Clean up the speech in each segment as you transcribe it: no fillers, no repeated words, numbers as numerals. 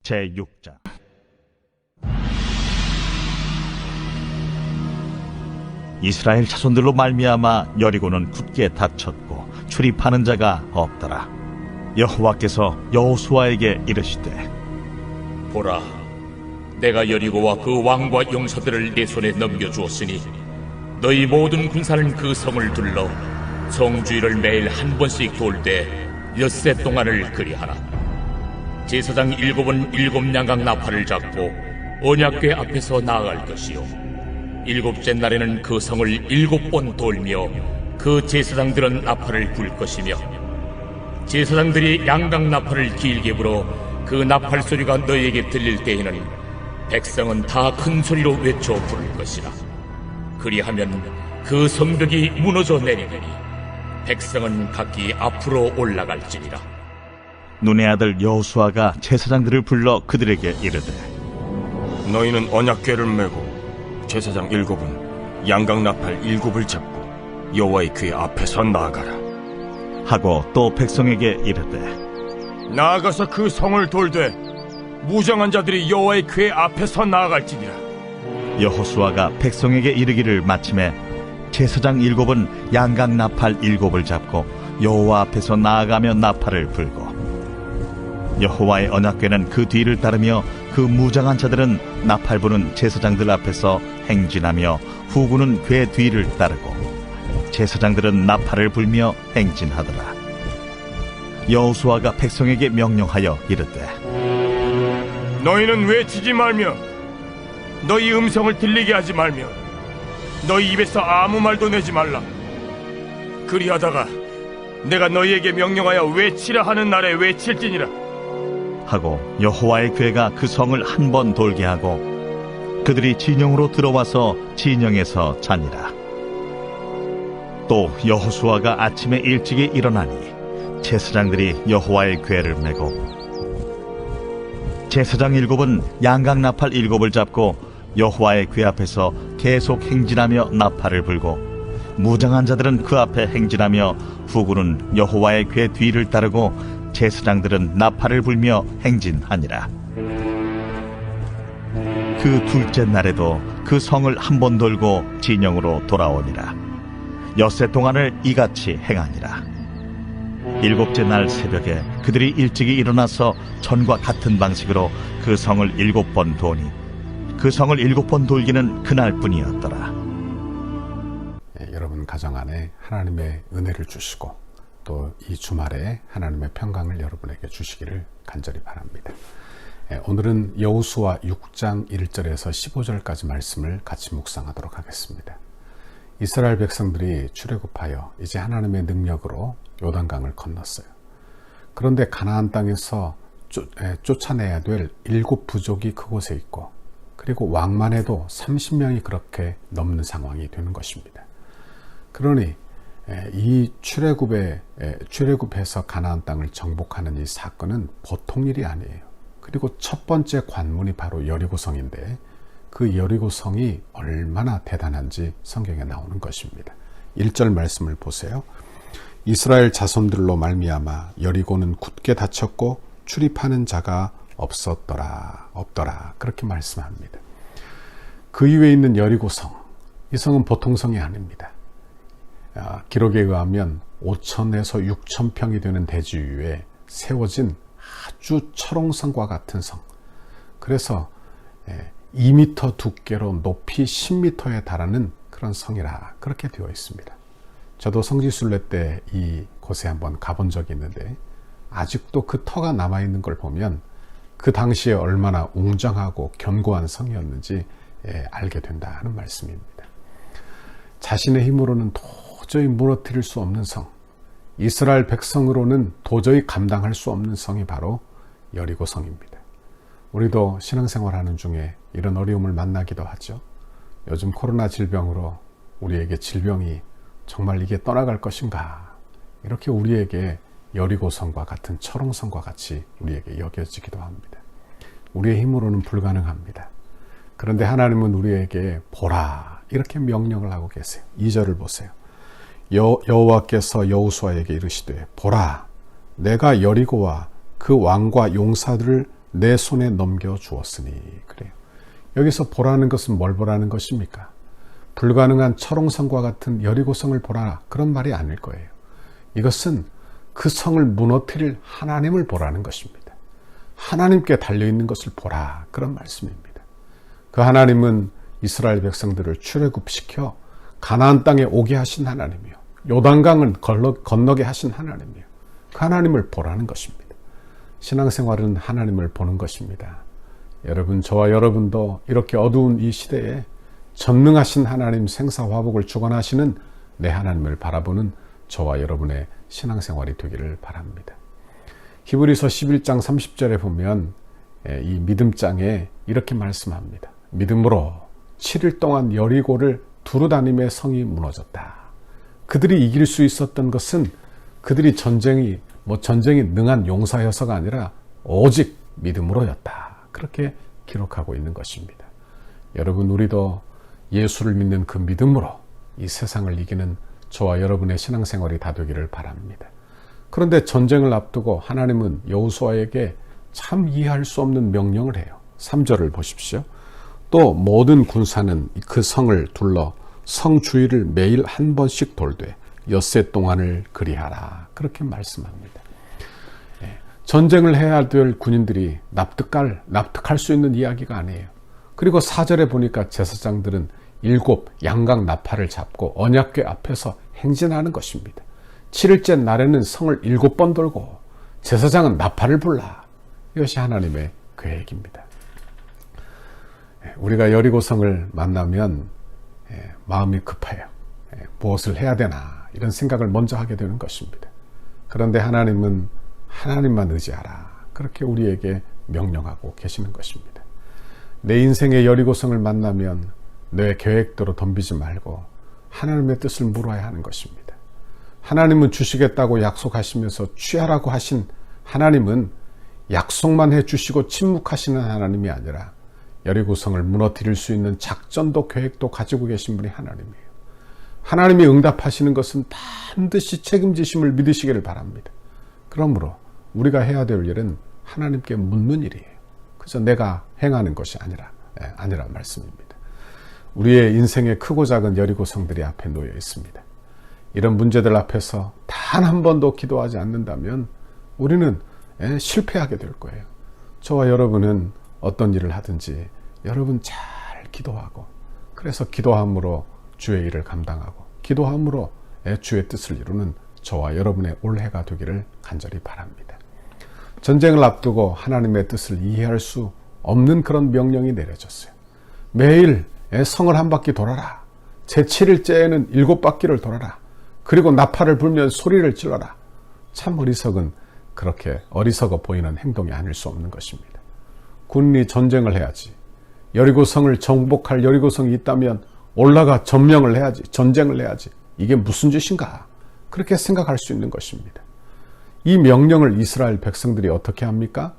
제6장. 이스라엘 자손들로 말미암아 여리고는 굳게 닫혔고 출입하는 자가 없더라. 여호와께서 여호수아에게 이르시되, 보라, 내가 여리고와 그 왕과 용사들을 내 손에 넘겨주었으니 너희 모든 군사는 그 성을 둘러 성 주위를 매일 한 번씩 돌 때 엿새 동안을 그리하라. 제사장 7은 7 양각 나팔을 잡고 언약궤 앞에서 나아갈 것이요, 7째 날에는 그 성을 7번 돌며 그 제사장들은 나팔을 불 것이며, 제사장들이 양각 나팔을 길게 불어 그 나팔 소리가 너희에게 들릴 때에는 백성은 다 큰 소리로 외쳐 부를 것이라. 그리하면 그 성벽이 무너져 내리리니 백성은 각기 앞으로 올라갈지니라. 눈의 아들 여호수아가 제사장들을 불러 그들에게 이르되, 너희는 언약궤를 메고 제사장 7은 양각 나팔 7을 잡고 여호와의 궤 앞에서 나아가라. 하고 또 백성에게 이르되, 나아가서 그 성을 돌되 무장한 자들이 여호와의 궤 앞에서 나아갈지니라. 여호수아가 백성에게 이르기를 마침에 제사장 7은 양각 나팔 7을 잡고 여호와 앞에서 나아가며 나팔을 불고, 여호와의 언약궤는 그 뒤를 따르며 그 무장한 자들은 나팔 부는 제사장들 앞에서 행진하며 후군은 궤 뒤를 따르고 제사장들은 나팔을 불며 행진하더라. 여호수아가 백성에게 명령하여 이르되, 너희는 외치지 말며 너희 음성을 들리게 하지 말며 너희 입에서 아무 말도 내지 말라. 그리하다가 내가 너희에게 명령하여 외치라 하는 날에 외칠지니라. 하고 여호와의 궤가 그 성을 한 번 돌게 하고 그들이 진영으로 들어와서 진영에서 자니라. 또 여호수아가 아침에 일찍이 일어나니 제사장들이 여호와의 궤를 메고, 제사장 7은 양각 나팔 7을 잡고 여호와의 궤 앞에서 계속 행진하며 나팔을 불고, 무장한 자들은 그 앞에 행진하며 후군은 여호와의 궤 뒤를 따르고 제사장들은 나팔을 불며 행진하니라. 그 둘째 날에도 그 성을 한 번 돌고 진영으로 돌아오니라. 엿새 동안을 이같이 행하니라. 7째 날 새벽에 그들이 일찍이 일어나서 전과 같은 방식으로 그 성을 7번 도니 그 성을 7번 돌기는 그날뿐이었더라. 여러분 가정 안에 하나님의 은혜를 주시고 또 이 주말에 하나님의 평강을 여러분에게 주시기를 간절히 바랍니다. 오늘은 여호수아 6장 1절에서 15절까지 말씀을 같이 묵상하도록 하겠습니다. 이스라엘 백성들이 출애굽하여 이제 하나님의 능력으로 요단강을 건넜어요. 그런데 가나안 땅에서 쫓아내야 될 7 부족이 그곳에 있고, 그리고 왕만 해도 30명이 그렇게 넘는 상황이 되는 것입니다. 그러니 이 출애굽해서 가나안 땅을 정복하는 이 사건은 보통 일이 아니에요. 그리고 첫 번째 관문이 바로 여리고성인데 그 여리고성이 얼마나 대단한지 성경에 나오는 것입니다. 1절 말씀을 보세요. 이스라엘 자손들로 말미암아 여리고는 굳게 닫혔고 출입하는 자가 없더라. 그렇게 말씀합니다. 그 이외에 있는 여리고성, 이 성은 보통 성이 아닙니다. 기록에 의하면 5,000에서 6,000평이 되는 대지 위에 세워진 아주 철옹성과 같은 성. 그래서 2m 두께로 높이 10m에 달하는 그런 성이라 그렇게 되어 있습니다. 저도 성지순례 때 이곳에 한번 가본 적이 있는데 아직도 그 터가 남아있는 걸 보면 그 당시에 얼마나 웅장하고 견고한 성이었는지 알게 된다 하는 말씀입니다. 자신의 힘으로는 도저히 무너뜨릴 수 없는 성, 이스라엘 백성으로는 도저히 감당할 수 없는 성이 바로 여리고성입니다. 우리도 신앙생활하는 중에 이런 어려움을 만나기도 하죠. 요즘 코로나 질병으로 우리에게 질병이 정말 이게 떠나갈 것인가, 이렇게 우리에게 여리고성과 같은 철옹성과 같이 우리에게 여겨지기도 합니다. 우리의 힘으로는 불가능합니다. 그런데 하나님은 우리에게 보라, 이렇게 명령을 하고 계세요. 2절을 보세요. 여호와께서 여호수아에게 이르시되, 보라, 내가 여리고와 그 왕과 용사들을 내 손에 넘겨주었으니. 그래요. 여기서 보라는 것은 뭘 보라는 것입니까? 불가능한 철옹성과 같은 여리고성을 보라, 그런 말이 아닐 거예요. 이것은 그 성을 무너뜨릴 하나님을 보라는 것입니다. 하나님께 달려있는 것을 보라, 그런 말씀입니다. 그 하나님은 이스라엘 백성들을 출애굽시켜 가나안 땅에 오게 하신 하나님이요, 요단강을 건너게 하신 하나님이요, 그 하나님을 보라는 것입니다. 신앙생활은 하나님을 보는 것입니다. 여러분, 저와 여러분도 이렇게 어두운 이 시대에 전능하신 하나님, 생사화복을 주관하시는 내 하나님을 바라보는 저와 여러분의 신앙생활이 되기를 바랍니다. 히브리서 11장 30절에 보면 이 믿음장에 이렇게 말씀합니다. 믿음으로 7일 동안 여리고를 두루다님의 성이 무너졌다. 그들이 이길 수 있었던 것은 그들이 전쟁이 능한 용사여서가 아니라 오직 믿음으로였다. 그렇게 기록하고 있는 것입니다. 여러분, 우리도 예수를 믿는 그 믿음으로 이 세상을 이기는 저와 여러분의 신앙생활이 다 되기를 바랍니다. 그런데 전쟁을 앞두고 하나님은 여호수아에게 참 이해할 수 없는 명령을 해요. 3절을 보십시오. 또 모든 군사는 그 성을 둘러 성 주위를 매일 한 번씩 돌되 엿새 동안을 그리하라. 그렇게 말씀합니다. 전쟁을 해야 될 군인들이 납득할 수 있는 이야기가 아니에요. 그리고 4절에 보니까 제사장들은 7 양각 나팔을 잡고 언약궤 앞에서 행진하는 것입니다. 7일째 날에는 성을 7번 돌고 제사장은 나팔을 불라. 이것이 하나님의 계획입니다. 우리가 여리고성을 만나면 마음이 급해요. 무엇을 해야 되나 이런 생각을 먼저 하게 되는 것입니다. 그런데 하나님은 하나님만 의지하라. 그렇게 우리에게 명령하고 계시는 것입니다. 내 인생의 여리고성을 만나면 내 계획대로 덤비지 말고 하나님의 뜻을 물어야 하는 것입니다. 하나님은 주시겠다고 약속하시면서 취하라고 하신 하나님은 약속만 해주시고 침묵하시는 하나님이 아니라 여리고성을 무너뜨릴 수 있는 작전도 계획도 가지고 계신 분이 하나님이에요. 하나님이 응답하시는 것은 반드시 책임지심을 믿으시기를 바랍니다. 그러므로 우리가 해야 될 일은 하나님께 묻는 일이에요. 그래서 내가 행하는 것이 아니라 말씀입니다. 우리의 인생의 크고 작은 여리고성들이 앞에 놓여 있습니다. 이런 문제들 앞에서 단 한 번도 기도하지 않는다면 우리는 실패하게 될 거예요. 저와 여러분은 어떤 일을 하든지 여러분 잘 기도하고, 그래서 기도함으로 주의 일을 감당하고 기도함으로 주의 뜻을 이루는 저와 여러분의 올해가 되기를 간절히 바랍니다. 전쟁을 앞두고 하나님의 뜻을 이해할 수 없는 그런 명령이 내려졌어요. 매일 성을 한 바퀴 돌아라. 제7일째에는 7바퀴를 돌아라. 그리고 나팔을 불면 소리를 질러라. 참 그렇게 어리석어 보이는 행동이 아닐 수 없는 것입니다. 군인이 전쟁을 해야지. 여리고성을 정복할 여리고성이 있다면 올라가 점령을 해야지. 전쟁을 해야지. 이게 무슨 짓인가? 그렇게 생각할 수 있는 것입니다. 이 명령을 이스라엘 백성들이 어떻게 합니까?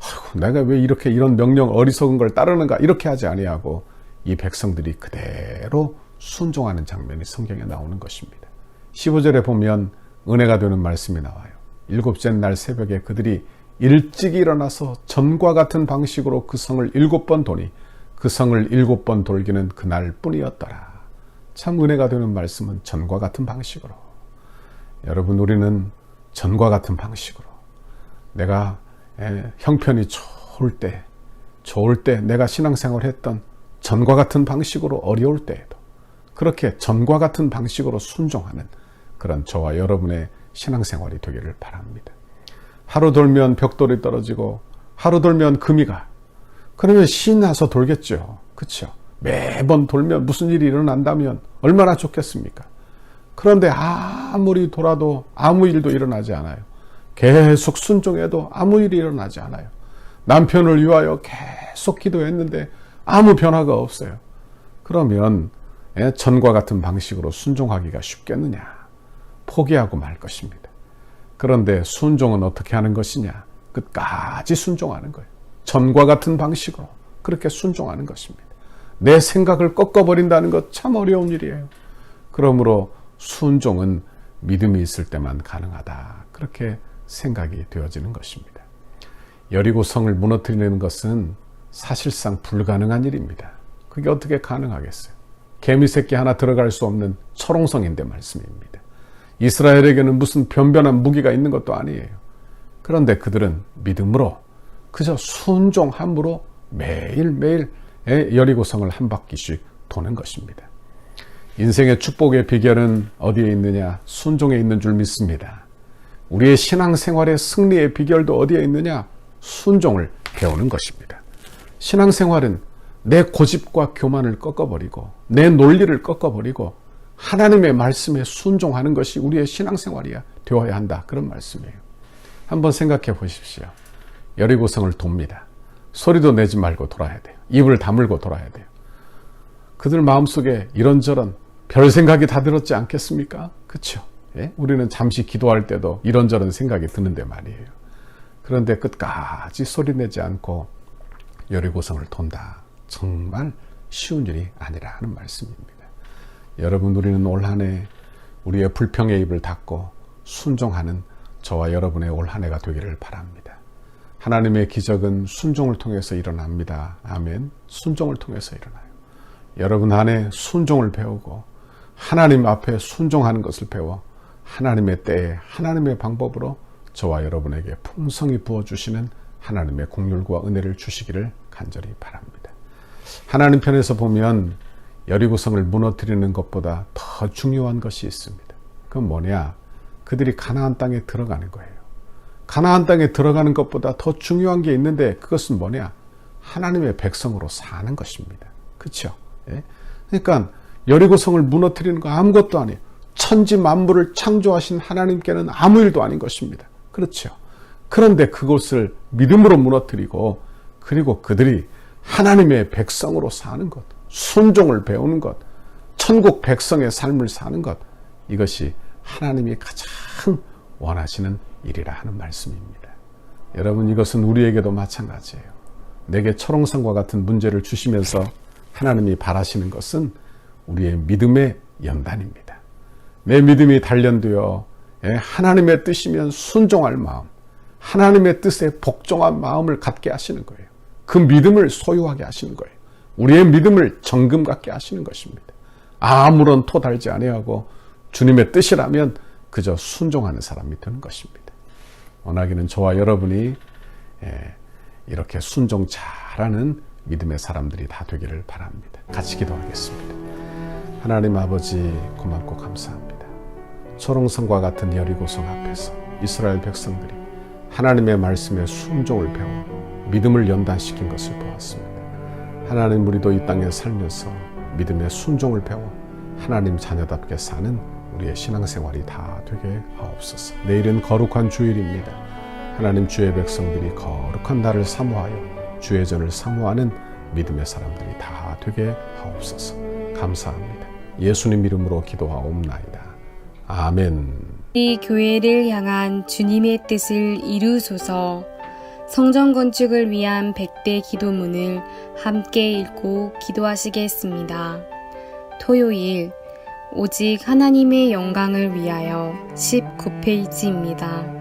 아이고, 내가 왜 이런 명령 어리석은 걸 따르는가? 이렇게 하지 아니하고 이 백성들이 그대로 순종하는 장면이 성경에 나오는 것입니다. 15절에 보면 은혜가 되는 말씀이 나와요. 7째 날 새벽에 그들이 일찍 일어나서 전과 같은 방식으로 그 성을 7번 도니 그 성을 7번 돌기는 그날 뿐이었더라. 참 은혜가 되는 말씀은 전과 같은 방식으로. 여러분, 우리는 전과 같은 방식으로, 내가 형편이 좋을 때 내가 신앙생활 했던 전과 같은 방식으로 어려울 때에도 그렇게 전과 같은 방식으로 순종하는 그런 저와 여러분의 신앙생활이 되기를 바랍니다. 하루 돌면 벽돌이 떨어지고 하루 돌면 금이 가. 그러면 신이 나서 돌겠죠. 그렇죠? 매번 돌면 무슨 일이 일어난다면 얼마나 좋겠습니까? 그런데 아무리 돌아도 아무 일도 일어나지 않아요. 계속 순종해도 아무 일이 일어나지 않아요. 남편을 위하여 계속 기도했는데 아무 변화가 없어요. 그러면 전과 같은 방식으로 순종하기가 쉽겠느냐? 포기하고 말 것입니다. 그런데 순종은 어떻게 하는 것이냐? 끝까지 순종하는 거예요. 전과 같은 방식으로 그렇게 순종하는 것입니다. 내 생각을 꺾어버린다는 것 참 어려운 일이에요. 그러므로 순종은 믿음이 있을 때만 가능하다. 그렇게 생각이 되어지는 것입니다. 여리고성을 무너뜨리는 것은 사실상 불가능한 일입니다. 그게 어떻게 가능하겠어요? 개미 새끼 하나 들어갈 수 없는 철옹성인데 말씀입니다. 이스라엘에게는 무슨 변변한 무기가 있는 것도 아니에요. 그런데 그들은 믿음으로 그저 순종함으로 매일매일 여리고성을 한 바퀴씩 도는 것입니다. 인생의 축복의 비결은 어디에 있느냐? 순종에 있는 줄 믿습니다. 우리의 신앙생활의 승리의 비결도 어디에 있느냐? 순종을 배우는 것입니다. 신앙생활은 내 고집과 교만을 꺾어버리고 내 논리를 꺾어버리고 하나님의 말씀에 순종하는 것이 우리의 신앙생활이야 되어야 한다. 그런 말씀이에요. 한번 생각해 보십시오. 여리고성을 돕니다. 소리도 내지 말고 돌아야 돼요. 입을 다물고 돌아야 돼요. 그들 마음속에 이런저런 별 생각이 다 들었지 않겠습니까? 그렇죠? 예? 우리는 잠시 기도할 때도 이런저런 생각이 드는데 말이에요. 그런데 끝까지 소리내지 않고 여리고성을 돈다. 정말 쉬운 일이 아니라 하는 말씀입니다. 여러분, 우리는 올 한 해 우리의 불평의 입을 닫고 순종하는 저와 여러분의 올 한 해가 되기를 바랍니다. 하나님의 기적은 순종을 통해서 일어납니다. 아멘. 순종을 통해서 일어나요. 여러분 안에 순종을 배우고 하나님 앞에 순종하는 것을 배워 하나님의 때에 하나님의 방법으로 저와 여러분에게 풍성히 부어주시는 하나님의 긍휼과 은혜를 주시기를 간절히 바랍니다. 하나님 편에서 보면 여리고성을 무너뜨리는 것보다 더 중요한 것이 있습니다. 그건 뭐냐? 그들이 가나안 땅에 들어가는 거예요. 가나안 땅에 들어가는 것보다 더 중요한 게 있는데 그것은 뭐냐? 하나님의 백성으로 사는 것입니다. 그렇죠? 예? 그러니까 여리고성을 무너뜨리는 거 아무것도 아니에요. 천지 만물을 창조하신 하나님께는 아무 일도 아닌 것입니다. 그렇죠? 그런데 그것을 믿음으로 무너뜨리고 그리고 그들이 하나님의 백성으로 사는 것, 순종을 배우는 것, 천국 백성의 삶을 사는 것, 이것이 하나님이 가장 원하시는 일이라 하는 말씀입니다. 여러분, 이것은 우리에게도 마찬가지예요. 내게 철옹성과 같은 문제를 주시면서 하나님이 바라시는 것은 우리의 믿음의 연단입니다. 내 믿음이 단련되어 하나님의 뜻이면 순종할 마음, 하나님의 뜻에 복종한 마음을 갖게 하시는 거예요. 그 믿음을 소유하게 하시는 거예요. 우리의 믿음을 정금 갖게 하시는 것입니다. 아무런 토 달지 아니하고 주님의 뜻이라면 그저 순종하는 사람이 되는 것입니다. 원하기는 저와 여러분이 이렇게 순종 잘하는 믿음의 사람들이 다 되기를 바랍니다. 같이 기도하겠습니다. 하나님 아버지, 고맙고 감사합니다. 초롱성과 같은 여리고성 앞에서 이스라엘 백성들이 하나님의 말씀에 순종을 배워 믿음을 연단시킨 것을 보았습니다. 하나님, 우리도 이 땅에 살면서 믿음의 순종을 배워 하나님 자녀답게 사는 우리의 신앙생활이 다 되게 하옵소서. 내일은 거룩한 주일입니다. 하나님, 주의 백성들이 거룩한 날을 사모하여 주의 전을 사모하는 믿음의 사람들이 다 되게 하옵소서. 감사합니다. 예수님 이름으로 기도하옵나이다. 아멘. 이 교회를 향한 주님의 뜻을 이루소서. 성전 건축을 위한 100대 기도문을 함께 읽고 기도하시겠습니다. 토요일, 오직 하나님의 영광을 위하여 19페이지입니다.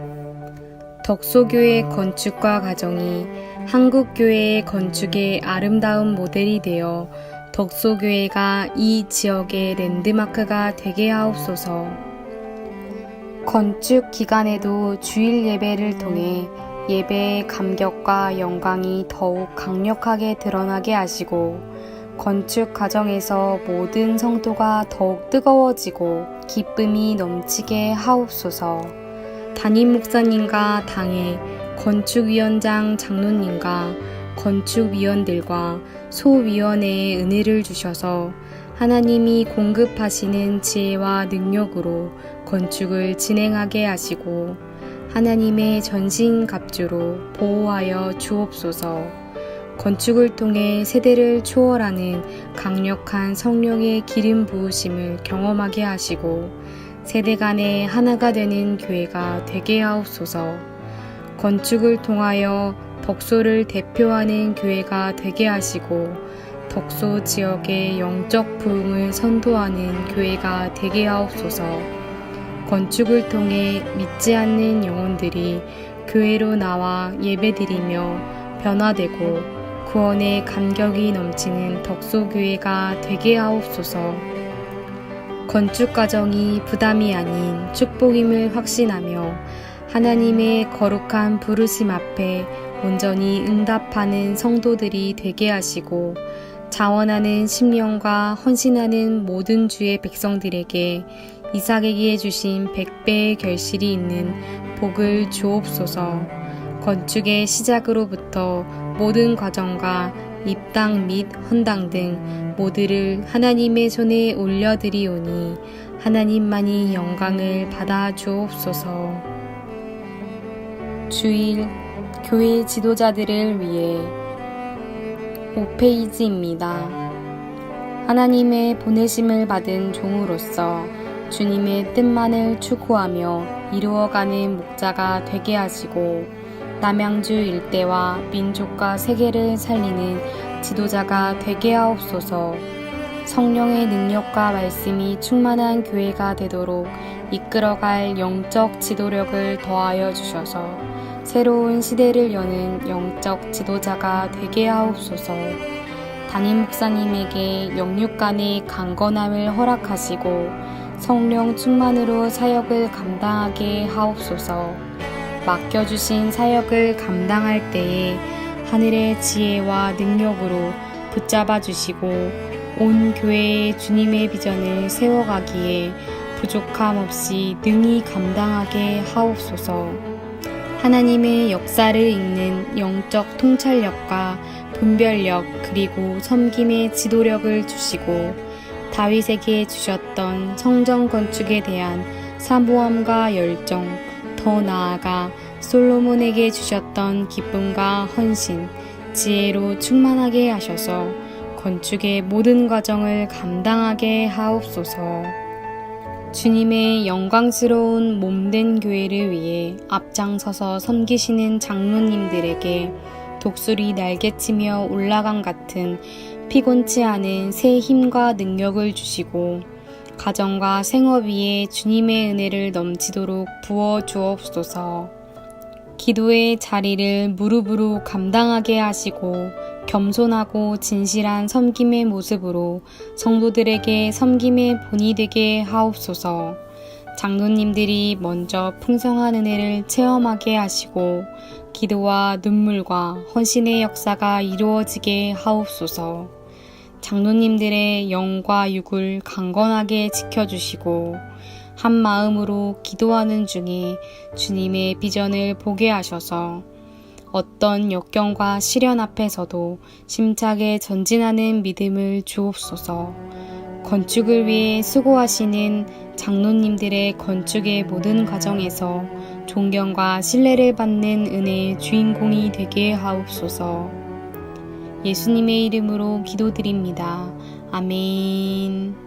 덕소교회 건축과 가정이 한국교회의 건축의 아름다운 모델이 되어 덕소교회가 이 지역의 랜드마크가 되게 하옵소서. 건축 기간에도 주일 예배를 통해 예배의 감격과 영광이 더욱 강력하게 드러나게 하시고 건축 과정에서 모든 성도가 더욱 뜨거워지고 기쁨이 넘치게 하옵소서. 담임 목사님과 당의 건축위원장 장로님과 건축위원들과 소위원회에 은혜를 주셔서 하나님이 공급하시는 지혜와 능력으로 건축을 진행하게 하시고 하나님의 전신갑주로 보호하여 주옵소서. 건축을 통해 세대를 초월하는 강력한 성령의 기름 부으심을 경험하게 하시고 세대 간에 하나가 되는 교회가 되게 하옵소서. 건축을 통하여 덕소를 대표하는 교회가 되게 하시고 덕소 지역의 영적 부흥을 선도하는 교회가 되게 하옵소서. 건축을 통해 믿지 않는 영혼들이 교회로 나와 예배드리며 변화되고 구원의 감격이 넘치는 덕소교회가 되게 하옵소서. 건축 과정이 부담이 아닌 축복임을 확신하며 하나님의 거룩한 부르심 앞에 온전히 응답하는 성도들이 되게 하시고 자원하는 심령과 헌신하는 모든 주의 백성들에게 이삭에게 주신 100배의 결실이 있는 복을 주옵소서. 건축의 시작으로부터 모든 과정과 입당 및 헌당 등 모두를 하나님의 손에 올려드리오니 하나님만이 영광을 받아 주옵소서. 주일 교회 지도자들을 위해 5페이지입니다. 하나님의 보내심을 받은 종으로서 주님의 뜻만을 추구하며 이루어가는 목자가 되게 하시고 남양주 일대와 민족과 세계를 살리는 지도자가 되게 하옵소서. 성령의 능력과 말씀이 충만한 교회가 되도록 이끌어갈 영적 지도력을 더하여 주셔서 새로운 시대를 여는 영적 지도자가 되게 하옵소서. 담임 목사님에게 영육 간의 강건함을 허락하시고 성령 충만으로 사역을 감당하게 하옵소서. 맡겨주신 사역을 감당할 때에 하늘의 지혜와 능력으로 붙잡아 주시고 온 교회에 주님의 비전을 세워가기에 부족함 없이 능히 감당하게 하옵소서. 하나님의 역사를 읽는 영적 통찰력과 분별력 그리고 섬김의 지도력을 주시고 다윗에게 주셨던 성전 건축에 대한 사모함과 열정, 더 나아가 솔로몬에게 주셨던 기쁨과 헌신, 지혜로 충만하게 하셔서 건축의 모든 과정을 감당하게 하옵소서. 주님의 영광스러운 몸된 교회를 위해 앞장서서 섬기시는 장로님들에게 독수리 날개치며 올라감 같은 피곤치 않은 새 힘과 능력을 주시고 가정과 생업 위에 주님의 은혜를 넘치도록 부어 주옵소서. 기도의 자리를 무릎으로 감당하게 하시고 겸손하고 진실한 섬김의 모습으로 성도들에게 섬김의 본이 되게 하옵소서. 장로님들이 먼저 풍성한 은혜를 체험하게 하시고 기도와 눈물과 헌신의 역사가 이루어지게 하옵소서. 장로님들의 영과 육을 강건하게 지켜주시고 한 마음으로 기도하는 중에 주님의 비전을 보게 하셔서 어떤 역경과 시련 앞에서도 심차게 전진하는 믿음을 주옵소서. 건축을 위해 수고하시는 장로님들의 건축의 모든 과정에서 존경과 신뢰를 받는 은혜의 주인공이 되게 하옵소서. 예수님의 이름으로 기도드립니다. 아멘.